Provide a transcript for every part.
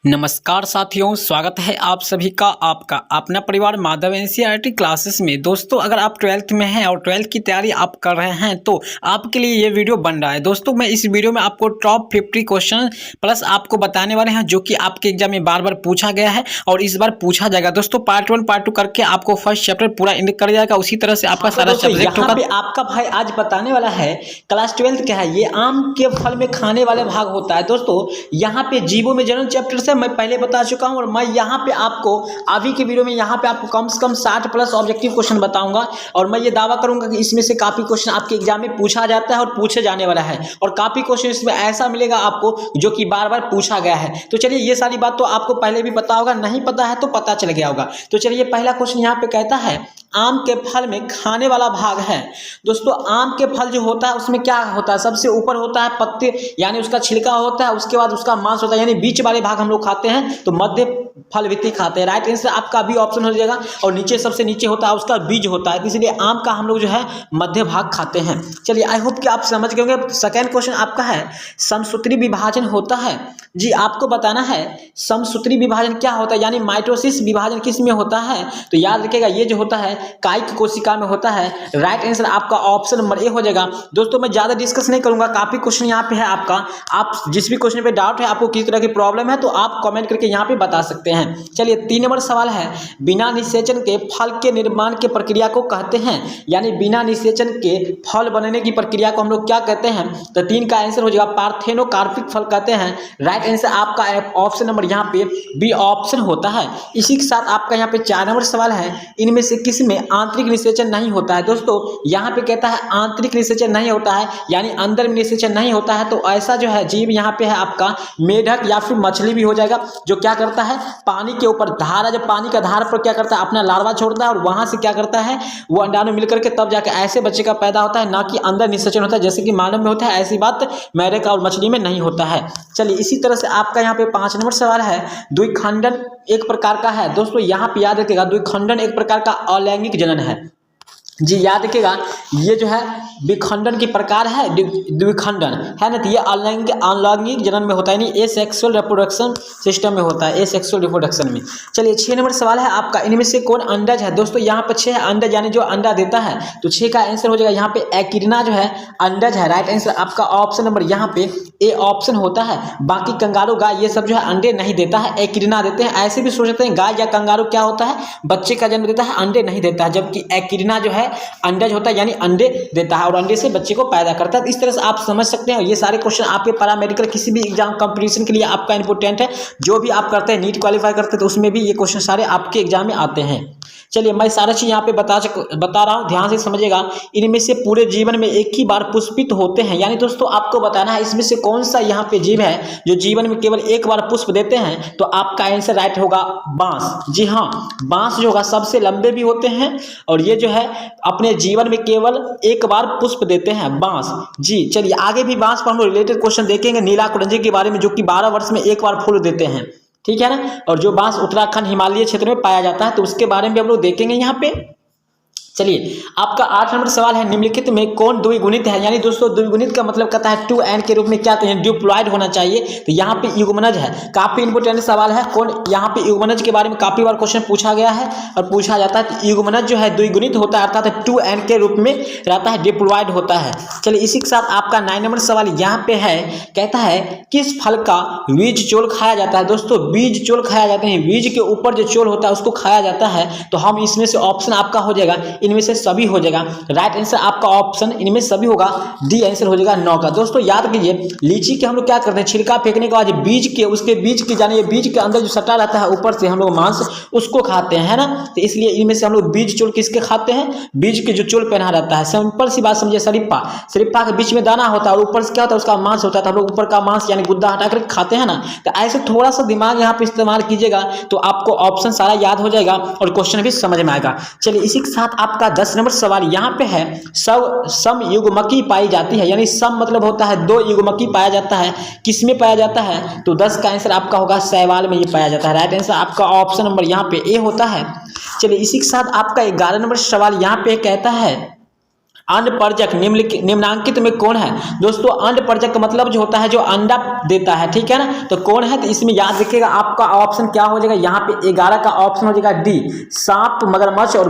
नमस्कार साथियों, स्वागत है आप सभी का आपका अपना परिवार माधव एनसीईआरटी क्लासेस में। दोस्तों, अगर आप 12th में हैं और 12th की तैयारी आप कर रहे हैं तो आपके लिए ये वीडियो बन रहा है। दोस्तों, मैं इस वीडियो में आपको टॉप 50 क्वेश्चन प्लस आपको बताने वाले हैं जो कि आपके एग्जाम में बार बार पूछा गया है और इस बार पूछा जाएगा। दोस्तों, पार्ट 1 पार्ट 2 करके आपको फर्स्ट चैप्टर पूरा एंड कर जाएगा। उसी तरह से आपका सारा सब्जेक्ट होगा। आपका भाई आज बताने वाला है क्लास 12th क्या है, ये आम के फल में खाने वाले भाग होता है। दोस्तों, यहाँ पे जीवो में जनरल चैप्टर से मैं पहले बता चुका हूं और मैं यहाँ पे आपको अभी के वीडियो में यहाँ पे आपको कम से कम 60 प्लस ऑब्जेक्टिव क्वेश्चन बताऊंगा और मैं ये दावा करूंगा कि इसमें से काफी क्वेश्चन आपके एग्जाम में पूछा जाता है और पूछे जाने वाला है और काफी क्वेश्चन इसमें ऐसा मिलेगा आपको जो कि बार बार पूछा गया है। तो चलिए, ये सारी बात तो आपको पहले भी पता होगा, नहीं पता है तो पता चल गया होगा। तो चलिए, पहला क्वेश्चन यहाँ पे कहता है आम के फल में खाने वाला भाग है। दोस्तों, आम के फल जो होता है उसमें क्या होता है, सबसे ऊपर होता है पत्ते यानी उसका छिलका होता है, उसके बाद उसका मांस होता है यानी बीच वाले भाग हम लोग खाते हैं, तो मध्य फल वित्ती खाते हैं। राइट आंसर आपका भी ऑप्शन हो जाएगा। और नीचे सबसे नीचे होता है उसका बीज होता है, इसलिए आम का हम लोग जो है मध्य भाग खाते हैं। चलिए, आई होप कि आप समझ गए होंगे। सेकेंड क्वेश्चन आपका है समसूत्री विभाजन होता है। जी, आपको बताना है समसूत्री विभाजन क्या होता है यानी माइटोसिस विभाजन किस में होता है। तो याद रखिएगा, ये जो होता है कायिक कोशिका में होता है। राइट आंसर आपका ऑप्शन नंबर ए हो जाएगा। दोस्तों, मैं ज्यादा डिस्कस नहीं करूंगा, काफी क्वेश्चन यहाँ पे है आपका। आप जिस भी क्वेश्चन पे डाउट है, आपको किस तरह की प्रॉब्लम है, तो आप कमेंट करके यहाँ पे बता सकते हैं। चलिए, 3 नंबर सवाल है बिना निषेचन के फल के निर्माण के प्रक्रिया को कहते हैं यानी बिना निषेचन के फल बनने की प्रक्रिया को हम लोग क्या कहते हैं। तो 3 का आंसर हो जाएगा पार्थेनोकार्पिक फल कहते हैं। राइट आंसर आपका ऑप्शन नंबर यहाँ पे बी ऑप्शन होता है। इसी के साथ आपका यहाँ पे 4 नंबर सवाल है इनमें से किस में आंतरिक निषेचन नहीं होता है। दोस्तों, यहाँ पे कहता है आंतरिक निषेचन नहीं होता है यानी अंदर में निषेचन नहीं होता है। तो ऐसा जो है जीव यहाँ पे है आपका मेढक या फिर मछली भी हो जाएगा, जो क्या करता है पानी के ऊपर धारा, जब पानी का धार पर क्या करता है अपना लार्वा छोड़ता है और वहां से क्या करता है वो अंडाणु मिलकर के तब जाकर ऐसे बच्चे का पैदा होता है, ना कि अंदर निषेचन होता है जैसे कि मानव में होता है। ऐसी बात मेढक और मछली में नहीं होता है। चलिए, इसी तरह से आपका यहाँ पे 5 नंबर सवाल है द्विखंडन एक प्रकार का है। दोस्तों, यहाँ पे याद रखिएगा द्विखंडन एक प्रकार का अलैंगिक जनन है। जी, याद रखिएगा, ये जो है विखंडन की प्रकार है द्विखंडन है ना, तो ये अलैंगिक जनन में होता है यानी एसेक्सुअल रिप्रोडक्शन सिस्टम में होता है, एसेक्सुअल रिप्रोडक्शन में। चलिए, 6 नंबर सवाल है आपका इनमें से कौन अंडज है। दोस्तों, यहाँ पर 6 अंडज यानी जो अंडा देता है, तो 6 का आंसर हो जाएगा यहाँ पे एकिडना जो है अंडज है। राइट आंसर आपका ऑप्शन नंबर यहाँ पे ए ऑप्शन होता है। बाकी कंगारू गाय ये सब जो है अंडे नहीं देता है, एकिडना देते हैं। ऐसे भी सोच सकते हैं गाय या कंगारू क्या होता है बच्चे का जन्म देता है, अंडे नहीं देता है, जबकि एकिडना जो है अंडज होता है यानी अंडे देता है और अंडे से बच्चे को पैदा करता है। तो इस तरह से आप समझ सकते हैं। ये सारे क्वेश्चन आपके पैरामेडिकल किसी भी एग्जाम कंपटीशन के लिए आपका इंपॉर्टेंट है। जो भी आप करते हैं नीट क्वालिफाई करते हैं तो उसमें भी ये क्वेश्चन सारे आपके एग्जाम में आते हैं। चलिए, मैं सारा चीज यहाँ पे बता रहा हूँ, ध्यान से समझिएगा। इनमें से पूरे जीवन में एक ही बार पुष्पित होते हैं यानी दोस्तों आपको बताना है इसमें से कौन सा यहाँ पे जीव है जो जीवन में केवल एक बार पुष्प देते हैं। तो आपका आंसर राइट होगा बांस। जी हाँ, बांस जो होगा सबसे लंबे भी होते हैं और ये जो है अपने जीवन में केवल एक बार पुष्प देते हैं बांस। जी, चलिए आगे भी बांस पर हम लोग रिलेटेड क्वेश्चन देखेंगे नीलाकुंजी के बारे में, जो कि 12 वर्ष में एक बार फूल देते हैं, ठीक है ना। और जो बांस उत्तराखंड हिमालय क्षेत्र में पाया जाता है, तो उसके बारे में हम लोग देखेंगे यहाँ पे। चलिए, आपका 8 नंबर सवाल है निम्नलिखित में कौन द्विगुणित है यानी दोस्तों द्विगुणित का मतलब कहता है 2n के रूप में क्या डिप्लॉयड होना चाहिए। तो यहाँ पे युग्मनज है, काफी इंपोर्टेंट सवाल है। कौन यहाँ पे युग्मनज के बारे में काफी बार क्वेश्चन पूछा गया है और पूछा जाता है। तो युग्मनज जो है द्विगुणित होता है अर्थात 2n के रूप में रहता है, डिप्लॉयड होता है। चलिए, इसी के साथ आपका 9 नंबर सवाल यहाँ पे है, कहता है किस फल का बीज चोल खाया जाता है। दोस्तों, बीज चोल खाया जाते हैं, बीज के ऊपर जो चोल होता है उसको खाया जाता है। तो हम इसमें से ऑप्शन आपका हो जाएगा इनमें से सभी हो जाएगा। राइट आंसर आपका ऑप्शन इनमें सभी होगा डी आंसर हो जाएगा 9 का। दोस्तों, याद कीजिए लीची के हम लोग क्या करते हैं छिलका फेंकने के बाद बीज के उसके बीज के जाने बीज के अंदर जो सटा रहता है ऊपर से हम लोग मांस उसको खाते हैं, है ना। तो इसलिए इनमें से हम लोग बीज चोल किसके खाते हैं, बीज के जो चोल पहना रहता है। सिंपल सी बात समझिए, शरीफा के बीच में दाना होता है और ऊपर से क्या होता है उसका मांस होता है, तो हम लोग ऊपर का मांस यानी गुद्दा हटा कर खाते हैं ना। तो ऐसे थोड़ा सा दिमाग यहाँ पे इस्तेमाल कीजिएगा तो आपको ऑप्शन सारा याद हो जाएगा और क्वेश्चन भी समझ में आएगा। चलिए, इसी के साथ आपका 10 नंबर सवाल यहाँ पे है समयुग्मकी पाई जाती है यानी सम मतलब होता है 2 युग्मकी पाया जाता है। किसमें पाया जाता है, तो 10 का आंसर आपका होगा शैवाल में ये पाया जाता है। राइट आंसर आपका ऑप्शन नंबर यहाँ पे ए होता है। चलिए, इसी के साथ आपका 11 नंबर सवाल यहाँ पे कहता है अंडपरजक निम्नांकित में कौन है? दोस्तों अंडपरजक का मतलब जो होता है जो अंडा देता है, ठीक है ना, तो कौन है? तो इसमें याद रखिएगा आपका ऑप्शन क्या हो जाएगा, यहाँ पे 11 का ऑप्शन हो जाएगा डी, सांप, मगरमच्छ और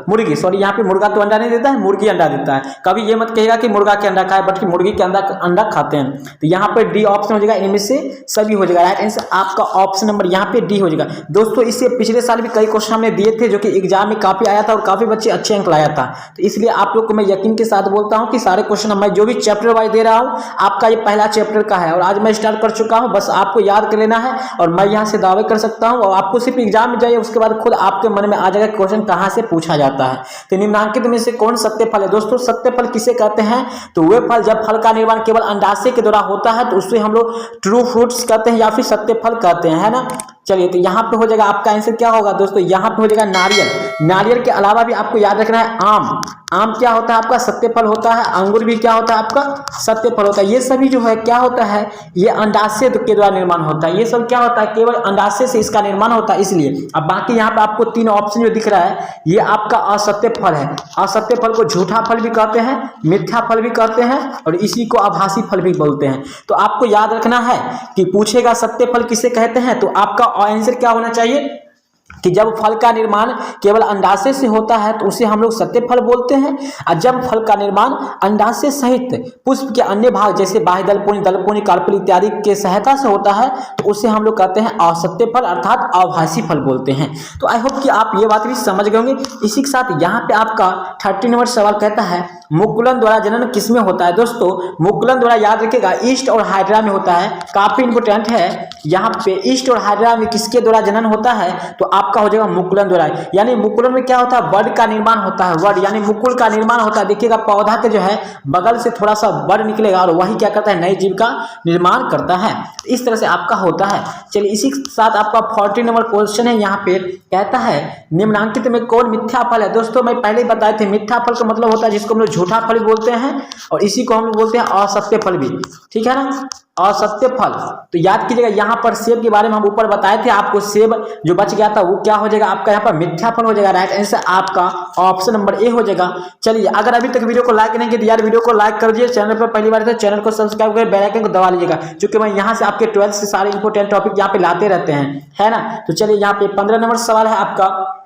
मुर्गी। सॉरी, यहाँ पे मुर्गा तो अंडा नहीं देता है, मुर्गी अंडा देता है। कभी ये मत कहिएगा कि मुर्गा के अंडा खाए, बट मुर्गी के अंडा खाते हैं। तो यहाँ पे डी ऑप्शन हो जाएगा, इनमें से सभी हो जाएगा। राइट आंसर आपका ऑप्शन नंबर यहाँ पे डी हो जाएगा। दोस्तों इससे पिछले साल भी कई क्वेश्चन हमने दिए थे जो कि एग्जाम में काफी आया था और काफी बच्चे अच्छे अंक लाया था। तो इसलिए आप लोग को मैं यकीन के साथ बोलता हूं कि सारे क्वेश्चन मैं जो भी चैप्टर वाइज दे रहा हूं आपका ये पहला चैप्टर का है और आज मैं स्टार्ट कर चुका हूं। बस आपको याद कर लेना है और मैं यहां से दावे कर सकता हूं और आपको सिर्फ एग्जाम में जाइए, उसके बाद खुद आपके मन में आ जाएगा क्वेश्चन कहां से पूछा जाता है। तो निम्नांकित में से कौन सत्य फल है? दोस्तों सत्य फल किसे कहते हैं? तो वे फल जब फल का निर्माण केवल अंडाशय के द्वारा होता है तो उससे हम लोग ट्रू फ्रूट्स कहते हैं या फिर सत्य फल कहते हैं, है ना। चलिए तो यहाँ पे हो जाएगा आपका आंसर क्या होगा दोस्तों, यहाँ पे हो जाएगा नारियल। नारियल के अलावा भी आपको याद रखना है आम क्या होता है आपका? सत्य फल होता है। अंगूर भी क्या होता है आपका? सत्य फल होता है। ये सभी जो है क्या होता है, ये अंडाशय के द्वारा निर्माण होता है। ये सब क्या होता है, केवल अंडाशय से इसका निर्माण होता है। इसलिए अब बाकी यहाँ पे आपको 3 ऑप्शन जो दिख रहा है ये आपका असत्य फल है। असत्य फल को झूठा फल भी कहते हैं, मिथ्या फल भी कहते हैं और इसी को आभासी फल भी बोलते हैं। तो आपको याद रखना है कि पूछेगा सत्य फल किसे कहते हैं तो आपका आंसर क्या होना चाहिए कि जब फल का निर्माण केवल अंडाशय से होता है तो उसे हम लोग सत्य फल बोलते हैं, और जब फल का निर्माण अंडाशय सहित पुष्प के अन्य भाग जैसे बाह्य दलपूनी कार्पेल इत्यादि के सहायता से होता है तो उसे हम लोग कहते हैं असत्य फल अर्थात आभासी फल बोलते हैं। तो आई होप कि आप ये बात भी समझ गए होंगे। इसी के साथ यहाँ पे आपका 30 नंबर सवाल कहता है मुकुलन द्वारा जनन किसमें होता है? दोस्तों मुकुलन द्वारा याद रखिएगा ईस्ट और हाइड्रा में होता है, काफी इंपोर्टेंट है। यहाँ पे ईस्ट और हाइड्रा में किसके द्वारा जनन होता है तो आपका हो जाएगा मुकुलन द्वारा। यानी मुकुलन में क्या होता है, बड का निर्माण होता है। बड यानी मुकुल का निर्माण होता है। देखिएगा पौधा के जो है बगल से थोड़ा सा बड निकलेगा और वही क्या करता है, नए जीव का निर्माण करता है। इस तरह से आपका होता है। चलिए इसी के साथ आपका 40 नंबर क्वेश्चन है। यहाँ पे कहता है निम्नांकित में कौन मिथ्या फल है? दोस्तों मैं पहले बताए थे मिथ्या फल का मतलब होता है जिसको हम लोग झूठा फल बोलते हैं और इसी को हम लोग बोलते हैं असत्य फल भी, ठीक है ना, असत्य फल। तो याद कीजिएगा यहाँ पर सेब के बारे में हम ऊपर बताए थे आपको, सेब जो बच गया था वो क्या हो जाएगा आपका, यहाँ पर मिथ्या फल हो जाएगा। राइट आंसर आपका ऑप्शन नंबर ए हो जाएगा। चलिए अगर अभी तक वीडियो को लाइक नहीं किया तो यार वीडियो को लाइक कर दीजिए, चैनल पर पहली बार तो चैनल को सब्सक्राइब कर बेल आइकन को दबा लीजिएगा, क्योंकि मैं यहाँ से आपके 12th से सारे इंपोर्टेंट टॉपिक यहाँ पे लाते रहते हैं, है ना। तो चलिए यहाँ पे 15 नंबर सवाल है आपका,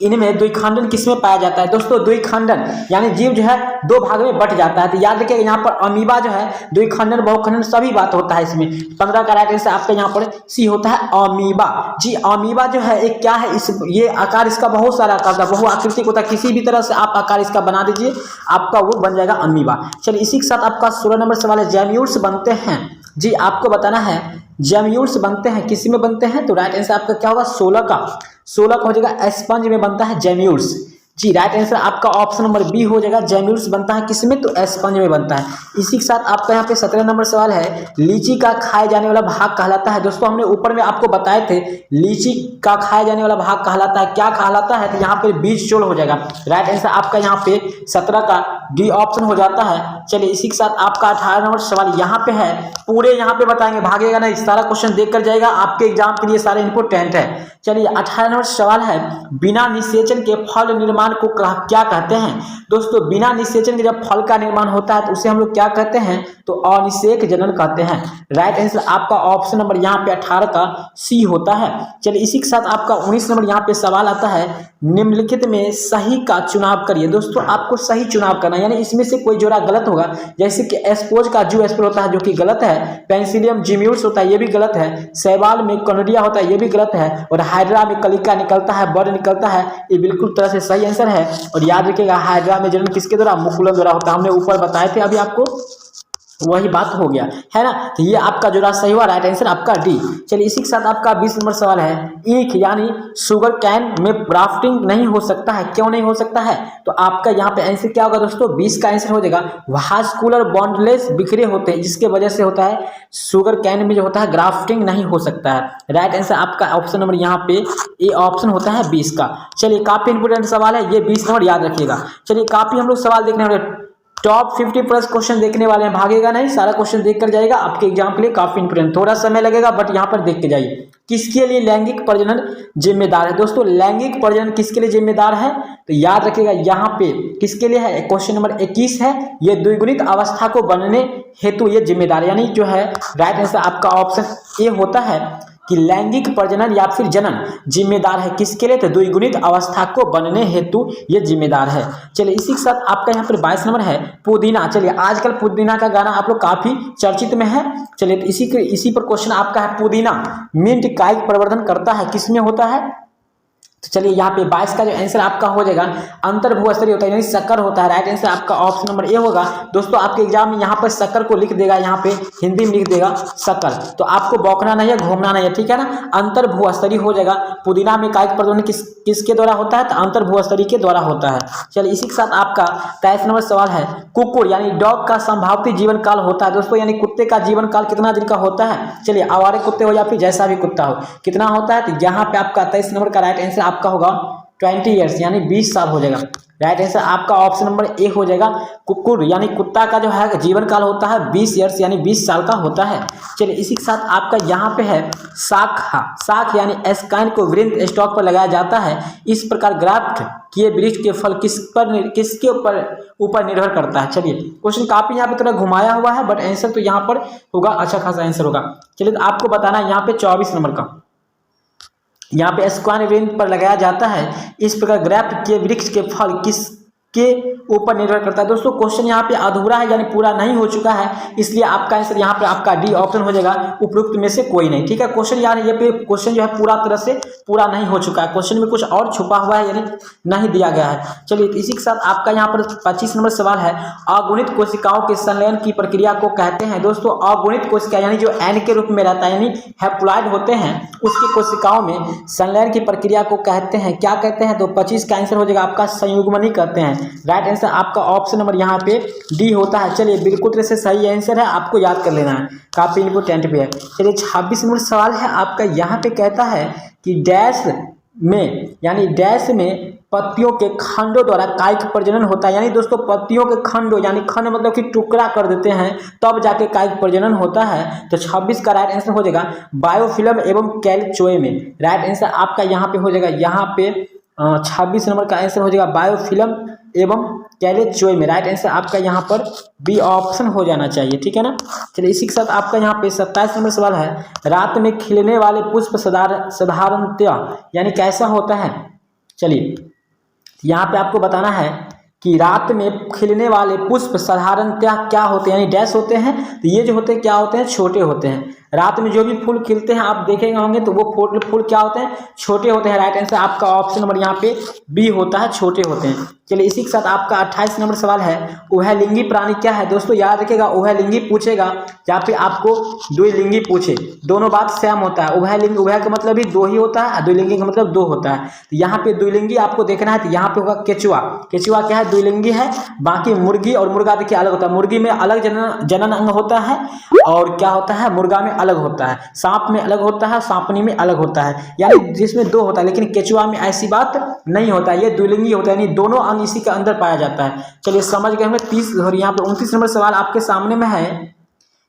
इनमें द्विखंडन किसमें पाया जाता है? दोस्तों द्विखंडन यानी जीव जो है 2 भाग में बट जाता है। तो याद रखिएगा यहाँ पर अमीबा जो है द्विखंडन बहुखंडन सभी बात होता है इसमें। 15 का राइट आंसर आपका यहाँ पर सी होता है अमीबा। जी अमीबा जो है एक क्या है, ये आकार इसका बहुत सारा आकार था, बहु आकृतिक होता है, किसी भी तरह से आप आकार इसका बना दीजिए आपका वो बन जाएगा अमीबा। चलिए इसी के साथ आपका 16 नंबर सवाल है जैम्यूल्स बनते हैं। जी आपको बताना है जैम्यूल्स बनते हैं किसी में बनते हैं? तो राइट आंसर आपका क्या होगा 16 का हो जाएगा स्पंज में बनता है जैम्यूल्स। जी राइट आंसर आपका ऑप्शन नंबर बी हो जाएगा, जैम्यूल्स बनता है किसमें? तो स्पंज में बनता है। इसी के साथ आपका यहाँ पे 17 नंबर सवाल है लीची का खाए जाने वाला भाग कहलाता है। दोस्तों हमने ऊपर में आपको बताए थे लीची का खाए जाने वाला भाग कहलाता है, क्या कहलाता है? तो यहाँ पे बीज चोल हो जाएगा। राइट आंसर आपका यहाँ पे 17 का डी ऑप्शन हो जाता है। चलिए इसी के साथ आपका 18 नंबर सवाल यहाँ पे है, पूरे यहाँ पे बताएंगे, भागेगा नहीं, सारा क्वेश्चन देख कर जाएगा, आपके एग्जाम के लिए सारे इंपोर्टेंट है। चलिए 18 नंबर सवाल है बिना निषेचन के फल निर्माण को क्या कहते हैं? दोस्तों बिना निषेचन के जब फल का निर्माण होता है तो उसे हम लोग क्या कहते हैं? तो अनिषेक जनन कहते हैं। राइट आंसर आपका ऑप्शन नंबर यहाँ पे 18 का सी होता है। चलिए इसी के साथ आपका 19 नंबर यहाँ पे सवाल आता है निम्नलिखित में सही का चुनाव करिए। दोस्तों आपको सही चुनाव करना है, यानी इसमें से कोई जोड़ा गलत होगा, जैसे कि एस्पोज का जू एस्पोज होता है जो कि गलत है, पेंसिलियम जिम्यूल्स होता है ये भी गलत है, शैवाल में कॉनिडिया होता है ये भी गलत है, और हाइड्रा में कलिका निकलता है, बड निकलता है, ये बिल्कुल तरह से सही आंसर है। और याद रखिएगा हाइड्रा में जनन किसके द्वारा? मुकुलन द्वारा होता है, हमने ऊपर बताए थे अभी आपको, वही बात हो गया है ना। तो ये आपका जोड़ा सही हुआ, राइट आंसर आपका डी। चलिए इसी के साथ आपका 20 नंबर सवाल है ईख यानी शुगर कैन में ग्राफ्टिंग नहीं हो सकता है, क्यों नहीं हो सकता है? तो आपका यहाँ पे आंसर क्या होगा दोस्तों? 20 का आंसर हो जाएगा वास्कुलर बॉन्डलेस बिखरे होते हैं, जिसके वजह से होता है शुगर कैन में जो होता है ग्राफ्टिंग नहीं हो सकता है। राइट आंसर आपका ऑप्शन नंबर यहाँ पे ए ऑप्शन होता है 20 का। चलिए काफी इंपोर्टेंट सवाल है ये, 20 नंबर याद रखिएगा। चलिए काफी हम लोग सवाल देखने वाले टॉप 50 प्लस क्वेश्चन देखने वाले हैं, भागेगा नहीं, सारा क्वेश्चन देख कर जाएगा, आपके एग्जाम के लिए काफी इंपोर्टेंट, थोड़ा समय लगेगा बट यहाँ पर देख के जाइए। किसके लिए लैंगिक प्रजनन जिम्मेदार है? दोस्तों लैंगिक प्रजनन किसके लिए जिम्मेदार है? तो याद रखिएगा यहाँ पे किसके लिए है, क्वेश्चन नंबर 21 है, ये द्विगुणित अवस्था को बनने हेतु ये जिम्मेदार, यानी जो है राइट आंसर आपका ऑप्शन ए होता है कि लैंगिक प्रजनन या फिर जनन जिम्मेदार है किसके लिए? तो द्विगुणित अवस्था को बनने हेतु ये जिम्मेदार है। चलिए इसी के साथ आपका यहाँ पर 22 नंबर है पुदीना। चलिए आजकल पुदीना का गाना आप लोग काफी चर्चित में है। चलिए तो इसी पर क्वेश्चन आपका है, पुदीना मिंट कायिक प्रवर्धन करता है, किसमें होता है? तो चलिए यहाँ पे 22 का जो आंसर आपका हो जाएगा अंतर्भूस्तरीय होता है, यानी शक्कर होता है। राइट आंसर आपका ऑप्शन नंबर ए होगा। दोस्तों आपके एग्जाम में यहाँ पर शक्कर को लिख देगा, यहाँ पे हिंदी में लिख देगा शक्कर, तो आपको बौखना नहीं है, घूमना नहीं है, ठीक है ना। अंतर्भूस्तरीय हो जाएगा। पुदीना में कायिक प्रवर्धन किसके द्वारा होता है? तो अंतर्भूस्तरीय के द्वारा होता है। चलिए इसी के साथ आपका 23 नंबर सवाल है, कुकुर यानी डॉग का संभावित जीवन काल होता है। दोस्तों यानी कुत्ते का जीवन काल कितना दिन का होता है? चलिए आवारे कुत्ते हो या फिर जैसा भी कुत्ता हो, कितना होता है? तो यहाँ पे आपका 23 नंबर का राइट आंसर आपका होगा 20 ईयर्स, यानी 20 साल हो जाएगा। राइट आंसर आपका ऑप्शन नंबर ए हो जाएगा। कुकुर यानी कुत्ता का जो है जीवन काल होता है 20 ईयर्स, यानी 20 साल का होता है। चलिए इसी के साथ आपका यहाँ पे है साख यानी एस्काइन को वृंत स्टॉक पर लगाया जाता है। इस प्रकार ग्राफ्ट किए वृक्ष के फल किसके ऊपर निर्भर करता है? चलिए क्वेश्चन काफी यहाँ पे थोड़ा घुमाया हुआ है बट आंसर तो यहाँ पर होगा, अच्छा खासा आंसर होगा। चलिए तो आपको बताना है यहाँ पे 24 नंबर का, यहाँ पे स्क्वायर वृंत पर लगाया जाता है। इस प्रकार ग्राफ्ट के वृक्ष के फल किसके ऊपर निर्भर करता है? दोस्तों क्वेश्चन यहाँ पे अधूरा है, यानी पूरा नहीं हो चुका है, इसलिए आपका आंसर यहाँ पे आपका डी ऑप्शन हो जाएगा, उपरोक्त में से कोई नहीं, ठीक है। क्वेश्चन यार ये पे क्वेश्चन जो है पूरा तरह से पूरा नहीं हो चुका है, क्वेश्चन में कुछ और छुपा हुआ है, यानी नहीं दिया गया है। चलिए इसी के साथ आपका यहाँ पर 25 नंबर सवाल है, अगुणित कोशिकाओं के संलयन की प्रक्रिया को कहते हैं। दोस्तों अगुणित कोशिका यानी जो एन के रूप में रहता है, यानी हैप्लॉइड होते हैं, उसकी कोशिकाओं में संलयन की प्रक्रिया को कहते हैं, क्या कहते हैं? तो 25 का आंसर हो जाएगा आपका संयुग्मनी कहते हैं। राइट आंसर आपका ऑप्शन नंबर यहाँ पे डी होता है। चलिए बिल्कुल तरह से सही आंसर है, आपको याद कर लेना है, काफी इंपोर्टेंट भी है। चलिए 26 नंबर सवाल है आपका, यहाँ पे कहता है कि डैश में पत्तियों के खंडों द्वारा कायिक प्रजनन होता है। यानी दोस्तों पत्तियों के खंडों, यानी खंड मतलब कि टुकड़ा कर देते हैं तब जाके कायिक प्रजनन होता है। तो 26 का राइट आंसर हो जाएगा बायोफिल्म एवं कैल्चोइम। राइट आंसर आपका यहाँ पे हो जाएगा, यहाँ पे 26 नंबर का आंसर हो जाएगा बायोफिल्म एवं कैल्चोइम में। राइट आंसर आपका यहाँ पर बी ऑप्शन हो जाना चाहिए, ठीक है ना। चलिए इसी के साथ आपका यहाँ पे 27 नंबर सवाल है, रात में खिलने वाले पुष्प साधारणतया यानी कैसा होता है? चलिए यहाँ पे आपको बताना है कि रात में खिलने वाले पुष्प साधारणतया क्या होते हैं, यानी डैश होते हैं। तो ये जो होते हैं क्या होते हैं? छोटे होते हैं। रात में जो भी फूल खिलते हैं आप देखेंगे होंगे तो वो फूल क्या होते हैं? छोटे होते हैं। राइट आंसर आपका ऑप्शन नंबर यहाँ पे बी होता है, छोटे होते हैं। चलिए इसी के साथ आपका 28 नंबर सवाल है, उभयलिंगी प्राणी क्या है? दोस्तों याद रखिएगा, उभयलिंगी पूछेगा या फिर आपको द्विलिंगी पूछे, दोनों बात सेम होता है। उभयलिंगी, उभय का मतलब भी दो ही होता है, द्विलिंगी का मतलब दो होता है। तो यहाँ पे द्विलिंगी आपको देखना है, तो यहाँ पे होगा केचुआ। केचुआ क्या है? द्विलिंगी है। बाकी मुर्गी और मुर्गा देखिए अलग होता है, मुर्गी में अलग जनन अंग होता है और क्या होता है? मुर्गा में अलग होता है, सांप में अलग होता है, सांपनी में अलग होता है, यानी जिसमें दो होता है। लेकिन केचुआ में ऐसी बात नहीं होता है, ये द्विलिंगी होता है, यानी दोनों अंग इसी के अंदर पाया जाता है। चलिए समझ गए होंगे। 30 और यहाँ पे 29 नंबर सवाल आपके सामने में है,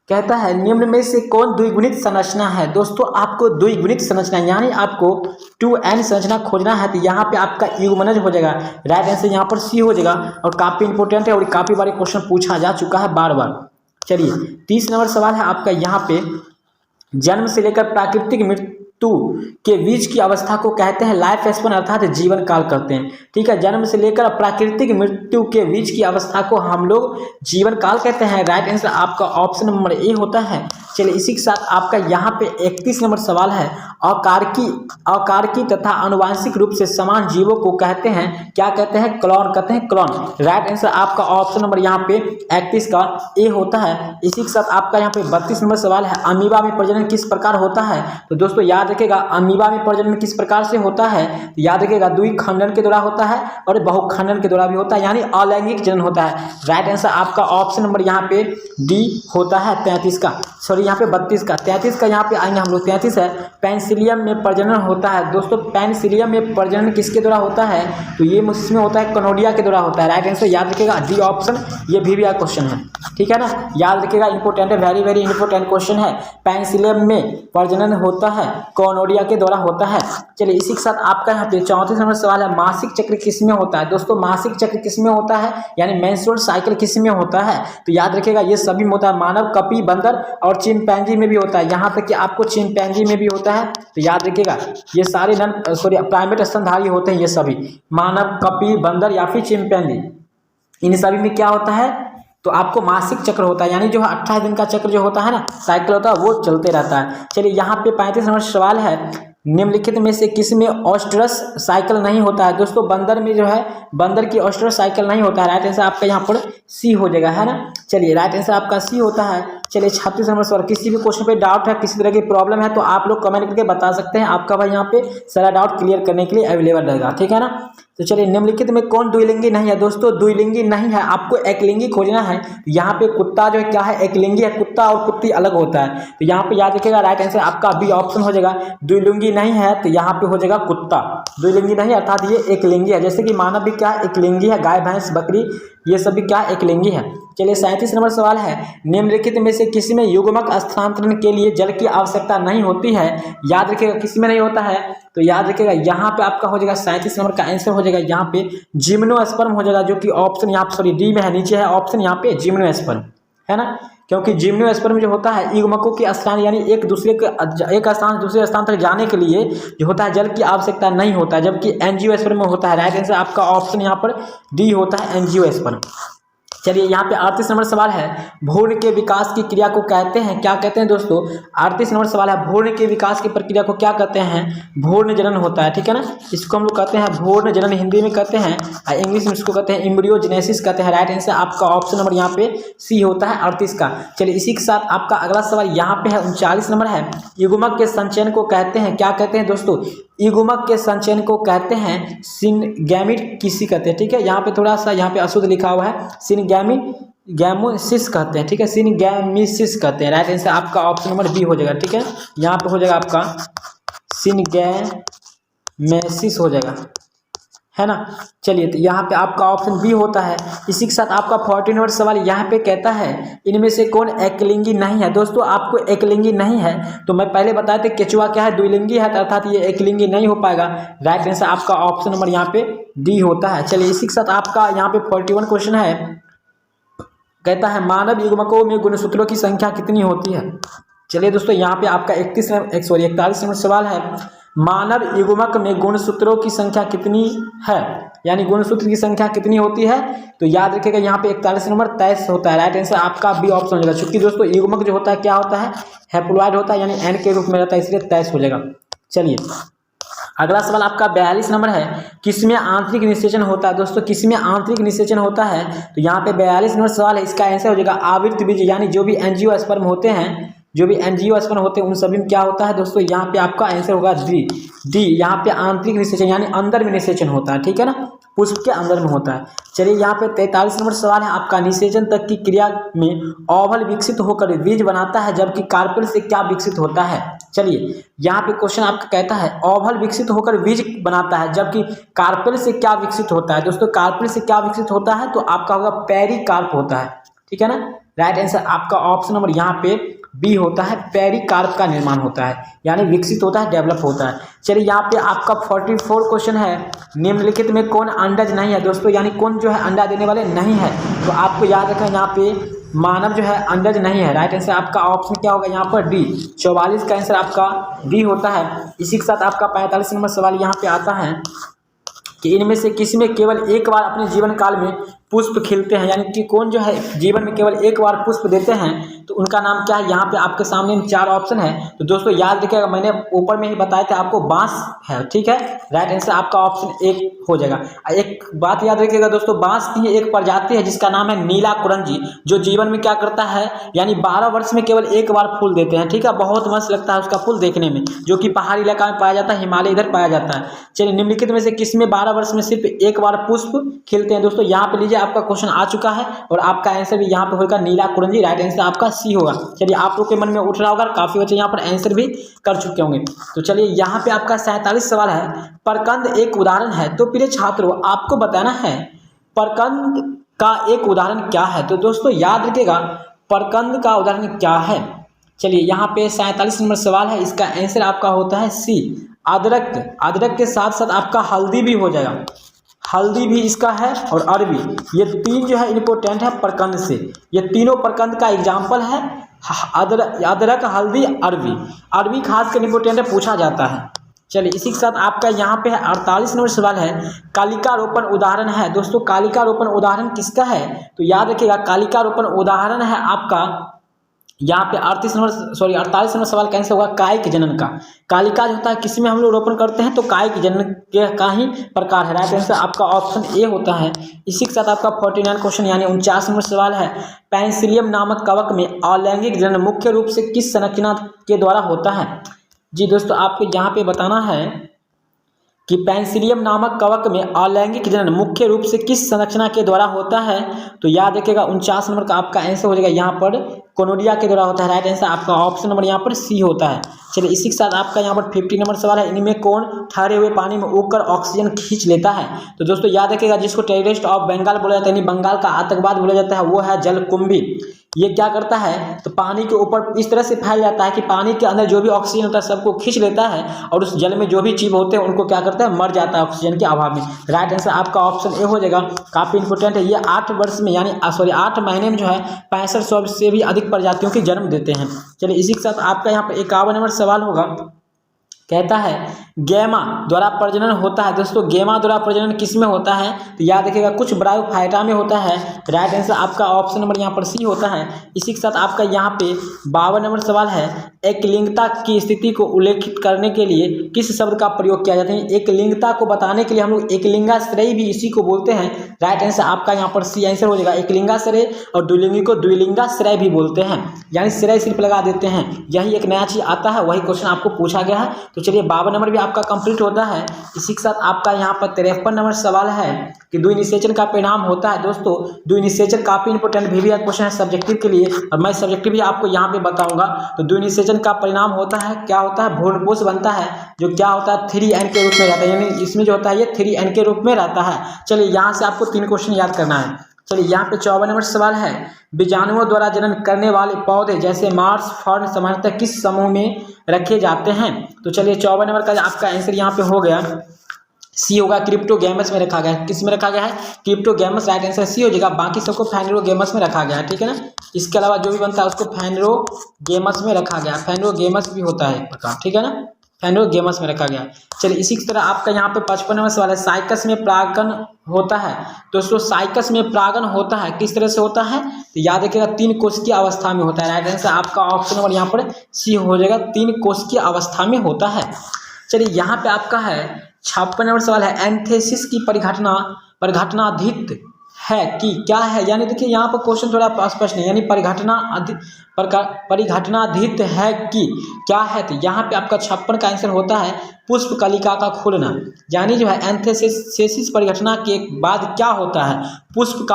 कहता है निम्न में से कौन द्विगुणित संरचना है? दोस्तों आपको द्विगुणित संरचना यानी आपको 2n संरचना खोजना है, तो यहाँ पे आपका युग्मनज हो जाएगा। राइट आंसर यहाँ पर सी हो जाएगा और काफी इंपोर्टेंट है और काफी बार क्वेश्चन पूछा जा चुका है बार बार। चलिए 30 नंबर सवाल है आपका, यहाँ पे जन्म से लेकर प्राकृतिक मृत्यु के बीच की अवस्था को कहते हैं लाइफ स्पैन, अर्थात जीवन काल करते हैं। ठीक है, जन्म से लेकर प्राकृतिक मृत्यु के बीच की अवस्था को हम लोग जीवन काल कहते हैं। राइट आंसर आपका ऑप्शन नंबर ए होता है। चलिए इसी के साथ आपका यहाँ पे 31 नंबर सवाल है, अकारकी तथा अनुवांशिक रूप से समान जीवों को कहते हैं, क्या कहते हैं? क्लोन कहते हैं, क्लोन। राइट आंसर आपका ऑप्शन नंबर यहाँ पे 31 का ए होता है। इसी के साथ आपका यहाँ पे 32 नंबर सवाल है, अमीबा में प्रजनन किस प्रकार होता है? तो दोस्तों याद याद रखिएगा अमीबा में प्रजनन किस प्रकार से होता है, तो याद रखिएगा द्विखंडन के द्वारा होता है और बहुखंडन के द्वारा भी होता है, यानी अलैंगिक जनन होता है। राइट आंसर आपका ऑप्शन नंबर यहाँ पे डी होता है 33 का, सॉरी यहाँ पे 32 का, 33 का यहाँ पे आएंगे हम लोग। 33 है पेनिसिलियम में प्रजनन होता है। दोस्तों पेनिसिलियम में प्रजनन किसके द्वारा होता है, तो ये इसमें होता है कनोडिया के द्वारा होता है। राइट आंसर याद रखिएगा डी ऑप्शन, ये भी क्वेश्चन है, ठीक है ना, याद रखिएगा, इंपॉर्टेंट है, वेरी वेरी इंपॉर्टेंट क्वेश्चन है। पेनिसिलियम में प्रजनन होता है कनोडिया के द्वारा होता है। चलिए इसी के साथ आपका यहाँ पे 34 नंबर सवाल है, मासिक चक्र किसमें होता है। दोस्तों मासिक चक्र किसमें होता है, यानी मेंस्ट्रुअल साइकिल किसमें होता है, तो याद रखिएगा ये सभी में होता है, मानव, कपी, बंदर और चिंपैंजी में भी होता है। यहाँ तक कि आपको चिंपैंजी में भी होता है, तो याद रखिएगा ये सारे प्राइमेट स्तनधारी होते हैं, ये सभी मानव, कपी, बंदर या फिर चिंपैंजी, इन सभी में क्या होता है, तो आपको मासिक चक्र होता है, यानी जो 28 दिन का चक्र जो होता है ना, साइकिल होता है, वो चलते रहता है। चलिए यहाँ पे 35 नंबर सवाल है, निम्नलिखित में से किस में ऑस्ट्रस साइकिल नहीं होता है। दोस्तों बंदर में जो है, बंदर की ऑस्ट्रस साइकिल नहीं होता है। राइट आंसर आपका यहाँ पर सी हो जाएगा, है ना। चलिए राइट आंसर आपका सी होता है। चलिए 36 नंबर सवाल, किसी भी क्वेश्चन पे डाउट है, किसी तरह की प्रॉब्लम है, तो आप लोग कमेंट करके बता सकते हैं, आपका भाई यहाँ पे सारा डाउट क्लियर करने के लिए अवेलेबल रहेगा, ठीक है ना। तो चलिए निम्नलिखित में कौन द्विलिंगी नहीं है। दोस्तों द्विलिंगी नहीं है, आपको एकलिंगी खोजना है। यहाँ पे कुत्ता जो है क्या है, एकलिंगी है, कुत्ता और कुत्ती अलग होता है, तो यहाँ पे याद रखिएगा राइट आंसर आपका बी ऑप्शन हो जाएगा। द्विलिंगी नहीं है तो यहाँ पे हो जाएगा कुत्ता, द्विलिंगी नहीं अर्थात ये एकलिंगी है। जैसे कि मानव भी क्या है, एकलिंगी है, गाय, भैंस, बकरी, ये सभी क्या एकलिंगी है। चलिए 37 नंबर सवाल है, निम्नलिखित में से किसी में युग्मक स्थानांतरण के लिए जल की आवश्यकता नहीं होती है। याद रखिएगा किसी में नहीं होता है, तो याद रखिएगा यहाँ पे आपका हो जाएगा 37 नंबर का आंसर हो जाएगा यहाँ पे जिम्नोस्पर्म हो जाएगा, जो कि ऑप्शन यहाँ पे सॉरी डी में है, नीचे है ऑप्शन यहाँ पे जिम्नोस्पर्म, है ना। क्योंकि जिम्नोस्पर्म जो होता है युग्मकों के स्थान, यानी एक दूसरे के एक स्थान दूसरे स्थान तक जाने के लिए जो होता है जल की आवश्यकता नहीं होता है, जबकि एंजियोस्पर्म में होता है। राइट आंसर आपका ऑप्शन यहाँ पर डी होता है, एंजियोस्पर्म। चलिए यहाँ पे 38 नंबर सवाल है, भ्रूण के विकास की क्रिया को कहते हैं, क्या कहते हैं दोस्तों। 38 नंबर सवाल है, भ्रूण के विकास की प्रक्रिया को क्या कहते हैं, भ्रूण जनन होता है, ठीक है ना। इसको हम लोग कहते हैं भ्रूण जनन, हिंदी में कहते हैं, इंग्लिश में इसको कहते हैं एम्ब्रियोजेनेसिस कहते हैं। राइट आंसर आपका ऑप्शन नंबर यहाँ पे सी होता है 38 का। चलिए इसी के साथ आपका अगला सवाल यहाँ पे है 39 नंबर है, युग्मक के संचयन को कहते हैं, क्या कहते हैं दोस्तों। युग्मक के संचयन को कहते हैं सिनगैमिट किसी कहते हैं, ठीक है। यहाँ पे थोड़ा सा यहाँ पे अशुद्ध लिखा हुआ है, सिनगैमिसिस कहते हैं, ठीक है, सिनगैमिसिस कहते हैं। राइट आंसर आपका ऑप्शन नंबर बी हो जाएगा, ठीक है। यहाँ पे हो जाएगा आपका सिनगैमेसिस हो जाएगा, है ना। चलिए तो यहाँ पे आपका ऑप्शन बी होता है। इसी के साथ आपका 40 नंबर सवाल यहाँ पे कहता है, इनमें से कौन एकलिंगी नहीं है। दोस्तों आपको एकलिंगी नहीं है, तो मैं पहले बताया था केचुआ क्या है, द्विलिंगी है, अर्थात ये एकलिंगी नहीं हो पाएगा। राइट आंसर आपका ऑप्शन नंबर यहाँ पे डी होता है। चलिए इसी के साथ आपका यहाँ पे 41 क्वेश्चन है, कहता है मानव युग्मकों में गुणसूत्रों की संख्या कितनी होती है। चलिए दोस्तों यहाँ पे आपका 41 नंबर सवाल है, मानव युग्मक में गुणसूत्रों की संख्या कितनी है, यानी गुणसूत्र की संख्या कितनी होती है, तो याद रखिएगा यहाँ पे 41 नंबर 23 होता है। राइट आंसर आपका बी ऑप्शन हो जाएगा, क्योंकि दोस्तों युग्मक जो होता है क्या होता है, हैप्लॉइड होता है, यानी एन के रूप में रहता है, इसलिए 23 हो जाएगा। चलिए अगला सवाल आपका 42 नंबर है, किसमें आंतरिक निषेचन होता है। दोस्तों किसमें आंतरिक निषेचन होता है, तो यहाँ पे 42 नंबर सवाल है, इसका आंसर हो जाएगा आवृत बीज, यानी जो भी एंजियोस्पर्म होते हैं, जो भी एंजियोस्पर्म होते हैं उन सभी में क्या होता है दोस्तों, यहाँ पे आपका आंसर होगा डी। यहाँ पे आंतरिक निषेचन यानी अंदर में निषेचन होता है, ठीक है ना, पुष्प के अंदर में होता है। चलिए यहाँ पे 43 नंबर सवाल है आपका, निषेचन तक की क्रिया में ओवल विकसित होकर बीज बनाता है, जबकि कार्पेल से क्या विकसित होता है। चलिए यहाँ पे क्वेश्चन आपका कहता है ओवल विकसित होकर बीज बनाता है, जबकि कार्पेल से क्या विकसित होता है। दोस्तों कार्पेल से क्या विकसित होता है, तो आपका होगा पेरिकार्प होता है, ठीक है ना। राइट आंसर आपका ऑप्शन नंबर यहाँ पे बी होता है, पेरिकार्प का निर्माण होता है, यानी विकसित होता है, डेवलप होता है। चलिए यहाँ पे आपका 44 क्वेश्चन है, निम्नलिखित में कौन अंडज नहीं है। दोस्तों यानी कौन जो है अंडा देने वाले नहीं है, तो आपको याद रखना यहाँ पे मानव जो है अंडज नहीं है। राइट आंसर आपका ऑप्शन क्या होगा यहाँ पर डी, 44 का आंसर आपका डी होता है। इसी के साथ आपका 45 नंबर सवाल यहाँ पे आता है कि इनमें से किसी में केवल एक बार अपने जीवन काल में पुष्प खिलते हैं, यानी कि कौन जो है जीवन में केवल एक बार पुष्प देते हैं, तो उनका नाम क्या है। यहाँ पे आपके सामने 4 ऑप्शन है। तो दोस्तों याद रखिएगा, मैंने ऊपर में ही बताया था आपको, बांस है। ठीक है, राइट आंसर आपका ऑप्शन 1 हो जाएगा। एक बात याद रखिएगा दोस्तों, बांस की एक प्रजाति है जिसका नाम है नीला कुरंजी, जो जीवन में क्या करता है, यानी 12 वर्ष में केवल एक बार फूल देते हैं। ठीक है, बहुत मस्त लगता है उसका फूल देखने में, जो कि पहाड़ी इलाका में पाया जाता है, हिमालय इधर पाया जाता है। चलिए, निम्नलिखित में से किसमें 12 वर्ष में सिर्फ एक बार पुष्प खिलते हैं। दोस्तों यहाँ पे लीजिए, आपका क्वेश्चन आ चुका है और आपका आंसर भी यहाँ पे होगा नीला कुरंजी। राइट आंसर आपका सी होगा। चलिए, आप लोग के मन में उठ रहा होगा, काफी बच्चे यहाँ पर आंसर भी कर चुके होंगे। तो चलिए, यहाँ पे आपका 47 सवाल है, परकंद एक उदाहरण है। तो प्रिय छात्रों, आपको बताना है परकंद का एक उदाहरण क्या है। तो दोस्तों याद रखिएगा, परकंद का उदाहरण क्या है। चलिए, यहाँ पे 47 नंबर सवाल है, इसका आंसर आपका होता है सी, अदरक। अदरक के साथ साथ आपका हल्दी भी हो जाएगा, हल्दी भी इसका है, और अरबी। ये 3 जो है इंपॉर्टेंट है परकंद से। ये तीनों परकंद का एग्जाम्पल है, अदरक, हल्दी, अरबी। अरबी खास कर इंपॉर्टेंट है, पूछा जाता है। चलिए, इसी के साथ आपका यहाँ पे 48 नंबर सवाल है, कालिका रोपण उदाहरण है। दोस्तों कालिका रोपण उदाहरण किसका है, तो याद रखिएगा, कालिका रोपण उदाहरण है आपका यहाँ पे 48 नंबर सवाल कैंसिल होगा, कायिक जनन का। कालिका जो होता है किसी में हम लोग रोपण करते हैं, तो कायिक जनन के का ही प्रकार है। राइट आंसर आपका ऑप्शन ए होता है। इसी के साथ आपका 49 क्वेश्चन यानी 49 नंबर सवाल है, पेनिसिलियम नामक कवक में अलैंगिक जनन मुख्य रूप से किस संरचना के द्वारा होता है। जी दोस्तों, आपको यहाँ पे बताना है कि पेनिसिलियम नामक कवक में अलैंगिक जनन मुख्य रूप से किस संरचना के द्वारा होता है। तो याद रखिएगा, 49 नंबर का आपका आंसर हो जाएगा यहाँ पर कोनोडिया के द्वारा होता है। राइट आंसर आपका ऑप्शन नंबर यहाँ पर सी होता है। चलिए, इसी के साथ आपका यहाँ पर 50 नंबर सवाल है, इनमें कौन ठहरे हुए पानी में उगकर ऑक्सीजन खींच लेता है। तो दोस्तों याद रखिएगा, जिसको टेररिस्ट ऑफ बंगाल बोला जाता है, यानी बंगाल का आतंकवाद बोला जाता है, वो है जलकुंभी। ये क्या करता है, तो पानी के ऊपर इस तरह से फैल जाता है कि पानी के अंदर जो भी ऑक्सीजन होता है सबको खींच लेता है, और उस जल में जो भी जीव होते हैं उनको क्या करता है, मर जाता है ऑक्सीजन के अभाव में। राइट आंसर आपका ऑप्शन ए हो जाएगा। काफी इंपोर्टेंट है ये। 8 वर्ष में यानी 8 महीने में जो है 6500 से भी अधिक प्रजातियों की जन्म देते हैं। चलिए, इसी के साथ आपका यहाँ पर 51 नंबर सवाल होगा, कहता है गैमा द्वारा प्रजनन होता है। दोस्तों गैमा द्वारा प्रजनन किस में होता है, तो याद रखिएगा कुछ ब्रायोफाइटा में होता है। राइट आंसर आपका ऑप्शन नंबर यहाँ पर सी होता है। इसी के साथ आपका यहाँ पे 52 नंबर सवाल है, एकलिंगता की स्थिति को उल्लेखित करने के लिए किस शब्द का प्रयोग किया जाता है। एकलिंगता को बताने के लिए हम लोग एकलिंगाश्रय भी इसी को बोलते हैं। राइट आंसर आपका यहाँ पर सी आंसर हो जाएगा। एकलिंगाश्रय और द्विलिंगी को द्विलिंगाश्रय भी बोलते हैं, यानी श्रय सिर्फ लगा देते हैं। यही एक नया चीज आता है, वही क्वेश्चन आपको पूछा गया है। तो चलिए 52 नंबर भी आपका कंप्लीट होता है। इसी के साथ आपका यहाँ पर 53 नंबर सवाल है कि द्विनिषेचन का परिणाम होता है। दोस्तों द्विनिषेचन काफी इंपोर्टेंट भी क्वेश्चन है सब्जेक्टिव के लिए, और मैं सब्जेक्टिव भी आपको यहाँ पे बताऊंगा। तो द्विनिषेचन का परिणाम होता है, क्या होता है, भ्रूणपोष बनता है, जो क्या होता है 3n के रूप में रहता है, यानी इसमें जो होता है ये 3n के रूप में रहता है। चलिए यहाँ से आपको 3 क्वेश्चन याद करना है। चलिए यहाँ पे 54 नंबर सवाल है, बीजाणुओं द्वारा जनन करने वाले पौधे जैसे मार्स, फर्न सामान्यतः किस समूह में रखे जाते हैं। तो चलिए 54 नंबर का आपका आंसर यहाँ पे हो गया, सी होगा, क्रिप्टोगैमस में रखा गया है। किस में रखा गया है, क्रिप्टोगैमस। राइट आंसर सी हो जाएगा। बाकी सबको फेनरोगैमस में रखा गया है, ठीक है ना। इसके अलावा जो भी बनता है उसको फेनरोगैमस में रखा गया। फेनरोगैमस भी होता है एक प्रकार, ठीक है ना, फेनरोगैमस में रखा गया। चलिए इसी तरह आपका यहाँ पे 55 नंबर सवाल है, साइकस में परागन होता है। दोस्तों साइकस में परागन होता है किस तरह से होता है, तो याद रखिएगा 3 कोशिकीय अवस्था में होता है। राइट आंसर आपका ऑप्शन नंबर यहाँ पर सी हो जाएगा, 3 कोशिकीय अवस्था में होता है। चलिए यहाँ पे आपका है 56 नंबर सवाल है, एंथेसिस की परिघटनाधित है कि क्या है। यानी देखिए यहाँ पर क्वेश्चन थोड़ा स्पष्ट नहीं, यानी परिघटनाधित है कि क्या है। तो यहाँ पे आपका 56 का आंसर होता है पुष्प कलिका का खुलना। यानी जो है एंथेसिस परिघटना के बाद क्या होता है, पुष्प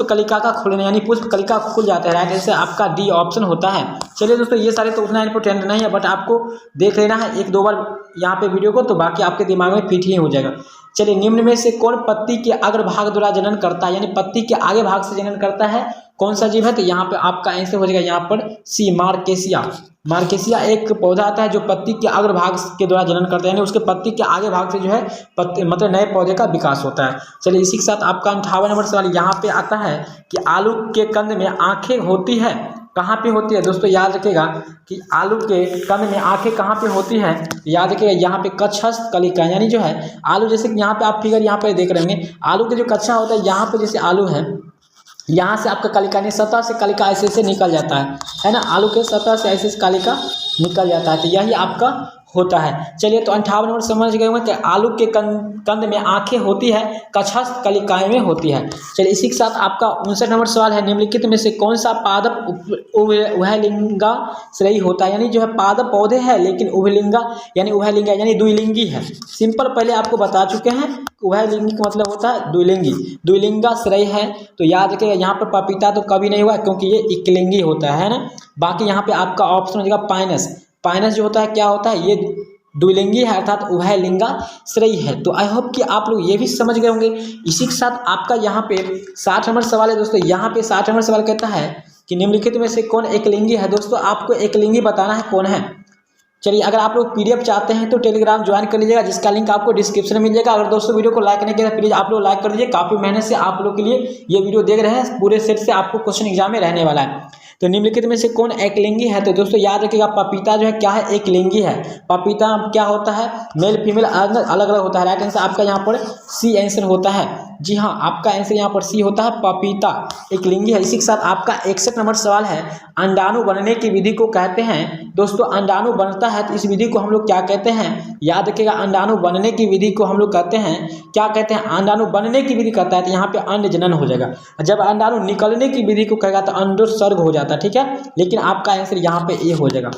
कलिका का खुलना, यानी पुष्प कलिका खुल जाता है। राइट आंसर आपका डी ऑप्शन होता है। चलिए दोस्तों ये सारे तो उतना इंपोर्टेंट नहीं है, बट आपको देख लेना है 1-2 बार यहाँ पे वीडियो को, तो बाकी आपके दिमाग में फिट ही हो जाएगा। चलिए निम्न में से कौन पत्ती के अग्रभाग द्वारा जनन करता है, यानी पत्ती के आगे भाग से जनन करता है, कौन सा जीव है। तो यहाँ पे आपका आंसर हो जाएगा यहाँ पर सी, मार्केसिया। मार्केसिया एक पौधा आता है जो पत्ती के अग्रभाग के द्वारा जनन करता है, यानी उसके पत्ती के आगे भाग से जो है मतलब नए पौधे का विकास होता है। चलिए इसी के साथ आपका 58 नंबर सवाल यहाँ पे आता है कि आलू के कंद में आंखें होती है, कहाँ पे होती है दोस्तों, याद रखिएगा कि आलू के कंद में आंखें कहाँ पे होती हैं, याद रखिएगा यहाँ पे कक्षस्थ कलिका, यानी जो है आलू, जैसे कि यहाँ पे आप फिगर यहाँ पे देख रहे होंगे, आलू के जो कच्चा होता है यहाँ पे जैसे आलू है, यहाँ से आपका कलिका नहीं, सतह से कलिका ऐसे ऐसे निकल जाता है ना, आलू के सतह से ऐसे ऐसे कलिका निकल जाता है, तो यही आपका होता है। चलिए तो 58 नंबर समझ गए होंगे कि आलू के कंद में आंखें होती है, कक्षस्थ कलिकाएं में होती है। चलिए इसी के साथ आपका 59 नंबर सवाल है, निम्नलिखित में से कौन सा पादप उभयलिंगाश्रयी होता है, यानी जो है पादप पौधे है लेकिन उभयलिंगा यानी द्विलिंगी है। सिंपल पहले आपको बता चुके हैं, उभयलिंगी का मतलब होता है द्विलिंगी, द्विलिंगाश्रयी है, तो याद रखिएगा यहाँ पर पपीता तो कभी नहीं हुआ क्योंकि ये एकलिंगी होता है ना। बाकी यहाँ पे आपका ऑप्शन हो जाएगा पाइनस, पाइनस जो होता है क्या होता है, ये द्विलिंगी है अर्थात उभयलिंगाश्रयी है। तो आई होप कि आप लोग ये भी समझ गए होंगे। इसी के साथ आपका यहाँ पे 60 नंबर सवाल है दोस्तों, यहाँ पे 60 नंबर सवाल कहता है कि निम्नलिखित में से कौन एकलिंगी है। दोस्तों आपको एकलिंगी बताना है कौन है। चलिए अगर आप लोग पीडीएफ चाहते हैं तो टेलीग्राम ज्वाइन कर लीजिएगा, जिसका लिंक आपको डिस्क्रिप्शन में मिल जाएगा। अगर दोस्तों वीडियो को लाइक नहीं किया प्लीज आप लोग लाइक कर दीजिए, काफी मेहनत से आप लोग के लिए ये वीडियो देख रहे हैं, पूरे सेट से आपको क्वेश्चन एग्जाम में रहने वाला है। तो निम्नलिखित में से कौन एकलिंगी है, तो दोस्तों याद रखिएगा पपीता जो है क्या है, एकलिंगी है। पपीता क्या होता है, मेल फीमेल अलग अलग होता है। राइट आंसर आपका यहाँ पर सी आंसर होता है। जी हाँ, आपका आंसर यहाँ पर सी होता है, पपीता एकलिंगी है। इसी के साथ आपका 61 नंबर सवाल है, अंडाणु बनने की विधि को कहते हैं। दोस्तों अंडाणु बनता है तो इस विधि को हम लोग क्या कहते हैं, याद रखिएगा अंडाणु बनने की विधि को हम लोग कहते हैं, क्या कहते हैं, अंडाणु बनने की विधि कहता है तो यहाँ पे अंड जनन हो जाएगा। जब अंडाणु निकलने की विधि को कहेगा तो अंडोत्सर्ग हो जाता है, ठीक है। लेकिन आपका आंसर यहाँ पे ए हो जाएगा,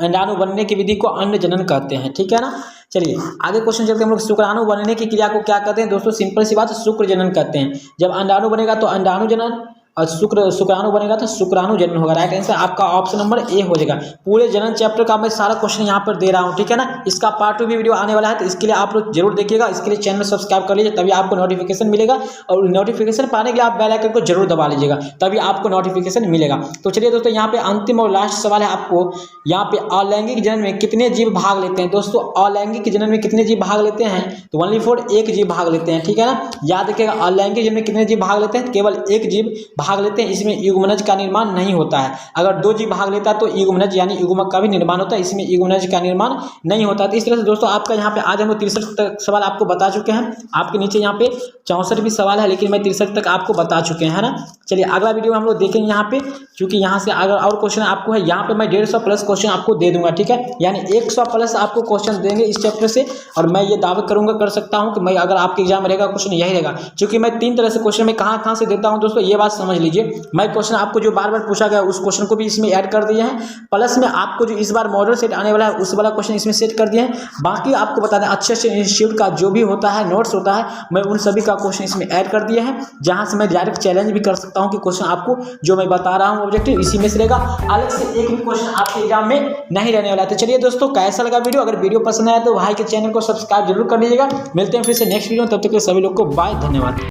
अंडाणु बनने की विधि को अंड जनन कहते हैं, ठीक है ना। चलिए आगे क्वेश्चन चलते हैं हम लोग, शुक्राणु बनने की क्रिया को क्या कहते हैं। दोस्तों सिंपल सी बात, शुक्र जनन कहते हैं। जब अंडाणु बनेगा तो अंडाणु जनन और शुक्राणु बनेगा तो शुक्राणु जनन होगा। राइट आंसर आपका ऑप्शन नंबर ए हो जाएगा। पूरे जनन चैप्टर का मैं सारा क्वेश्चन यहाँ पर दे रहा हूँ, ठीक है ना। इसका पार्ट 2 भी वीडियो आने वाला है, तो इसके लिए आप लोग जरूर देखिएगा। इसके लिए चैनल सब्सक्राइब कर लीजिए, तभी आपको नोटिफिकेशन मिलेगा, और नोटिफिकेशन पाने के लिए आप बेल आइकन को जरूर दबा लीजिएगा, तभी आपको नोटिफिकेशन मिलेगा। तो चलिए दोस्तों यहाँ पे अंतिम और लास्ट सवाल है आपको, यहाँ पे अलैंगिक जनन में कितने जीव भाग लेते हैं। दोस्तों अलैंगिक जनन में कितने जीव भाग लेते हैं, तो ओनली फॉर एक जीव भाग लेते हैं, ठीक है ना। याद रखिएगा अलैंगिक जनन में कितने जीव भाग लेते हैं, केवल एक जीव भाग लेते हैं। इसमें युग्मनज का निर्माण नहीं होता है। अगर 2 जीव भाग लेता है तो युग्मनज यानी युग्मक का भी निर्माण होता है, इसमें युग्मनज का निर्माण नहीं होता है। तो इस तरह से दोस्तों आपका यहाँ पे आज हम 63 तक सवाल आपको बता चुके हैं। आपके नीचे यहाँ पे 64 भी सवाल है, लेकिन मैं 63 तक आपको बता चुके हैं, है ना। चलिए अगला वीडियो हम लोग देखेंगे यहाँ पे, क्योंकि यहाँ से अगर और क्वेश्चन आपको है, यहाँ पे मैं 150 प्लस क्वेश्चन आपको दे दूंगा, ठीक है। यानी 100 प्लस आपको क्वेश्चन देंगे इस चैप्टर से, और मैं ये दावा कर सकता हूँ कि मैं अगर आपके एग्जाम में रहेगा क्वेश्चन यही रहेगा, क्योंकि मैं 3 तरह से क्वेश्चन में कहाँ से देता हूँ। दोस्तों ये बात समझ लीजिए, मैं क्वेश्चन आपको जो बार बार पूछा गया उस क्वेश्चन को भी इसमें ऐड कर दिए हैं, प्लस में आपको जो इस बार मॉडल सेट आने वाला है उस वाला क्वेश्चन इसमें सेट कर दिए हैं। बाकी आपको बता दें अच्छे इंस्टीट्यूट का जो भी होता है नोट्स होता है, मैं उन सभी का क्वेश्चन इसमें ऐड कर दिए हैं, जहां से मैं डायरेक्ट चैलेंज भी कर सकता हूं कि क्वेश्चन आपको जो मैं बता रहा हूं ऑब्जेक्टिव इसी में से रहेगा, अलग से एक भी क्वेश्चन आपके एग्जाम में नहीं रहने वाला है। तो चलिए दोस्तों कैसा लगा वीडियो, अगर वीडियो पसंद आया तो भाई के चैनल को सब्सक्राइब जरूर कर लीजिएगा। मिलते हैं फिर से नेक्स्ट वीडियो, तब तक के सभी लोग को बाय, धन्यवाद।